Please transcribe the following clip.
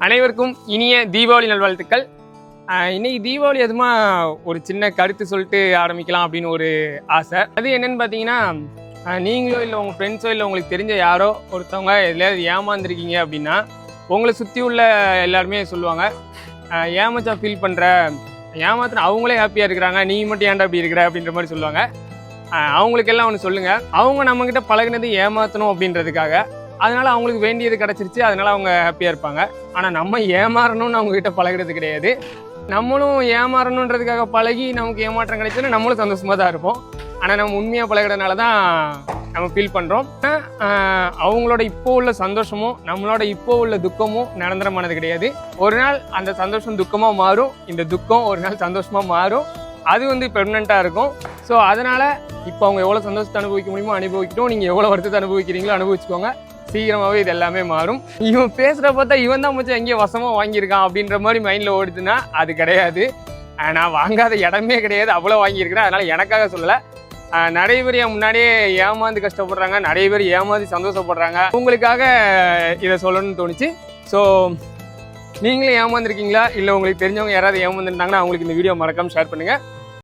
அனைவருக்கும் இனிய தீபாவளி நல்வாழ்த்துக்கள். இன்னைக்கு தீபாவளி அதுமா ஒரு சின்ன கருத்து சொல்லிட்டு ஆரம்பிக்கலாம் அப்படின்னு ஒரு ஆசை. அது என்னன்னு பார்த்தீங்கன்னா, நீங்களோ இல்லை உங்கள் ஃப்ரெண்ட்ஸோ இல்லை உங்களுக்கு தெரிஞ்ச யாரோ ஒருத்தவங்க எதுலையாவது ஏமாந்துருக்கீங்க அப்படின்னா உங்களை சுற்றி உள்ள எல்லாருமே சொல்லுவாங்க, ஏமாச்சா ஃபீல் பண்ணுற, ஏமாத்தின அவங்களே ஹாப்பியாக இருக்கிறாங்க, நீ மட்டும் ஏன்டா அப்படி இருக்கிற அப்படின்ற மாதிரி சொல்லுவாங்க. அவங்களுக்கெல்லாம் ஒன்று சொல்லுங்கள், அவங்க நம்மக்கிட்ட பழகினது ஏமாற்றணும் அப்படின்றதுக்காக, அதனால அவங்களுக்கு வேண்டியது கிடச்சிருச்சு, அதனால அவங்க ஹாப்பியாக இருப்பாங்க. ஆனால் நம்ம ஏமாறணும்னு அவங்ககிட்ட பழகிறது கிடையாது. நம்மளும் ஏமாறணுன்றதுக்காக பழகி நமக்கு ஏமாற்றம் கிடைச்சதுன்னா நம்மளும் சந்தோஷமாக தான் இருப்போம். ஆனால் நம்ம உண்மையாக பழகிறதுனால தான் நம்ம ஃபீல் பண்ணுறோம். அவங்களோட இப்போ உள்ள சந்தோஷமும் நம்மளோட இப்போ உள்ள துக்கமும் நிரந்தரமானது கிடையாது. ஒரு நாள் அந்த சந்தோஷம் துக்கமாக மாறும், இந்த துக்கம் ஒரு நாள் சந்தோஷமாக மாறும். அது பெர்மனெண்ட்டாக இருக்கும். ஸோ அதனால் இப்போ அவங்க எவ்வளோ சந்தோஷத்தை அனுபவிக்க முடியுமோ அனுபவிக்கட்டும், நீங்கள் எவ்வளோ வருத்தத்தை அனுபவிக்கிறீங்களோ அனுபவிச்சுக்கோங்க. சீக்கிரமாகவே இது எல்லாமே மாறும். இவன் பேசுகிற பார்த்தா இவன் தான் மச்சான் எங்கேயோ வசமாக வாங்கியிருக்கான் அப்படின்ற மாதிரி மைண்டில் ஓடுதுன்னா அது கிடையாது. நான் வாங்காத இடமே கிடையாது, அவ்வளோ வாங்கியிருக்கிறேன். அதனால் எனக்காக சொல்லலை. நிறைய பேர் என் முன்னாடியே ஏமாந்து கஷ்டப்படுறாங்க, நிறைய பேர் ஏமாந்து சந்தோஷப்படுறாங்க. உங்களுக்காக இதை சொல்லணும்னு தோணுச்சு. ஸோ நீங்களும் ஏமாந்துருக்கீங்களா இல்லை உங்களுக்கு தெரிஞ்சவங்க யாராவது ஏமாந்துருந்தாங்கன்னா அவங்களுக்கு இந்த வீடியோ மறக்காமல் ஷேர் பண்ணுங்கள்.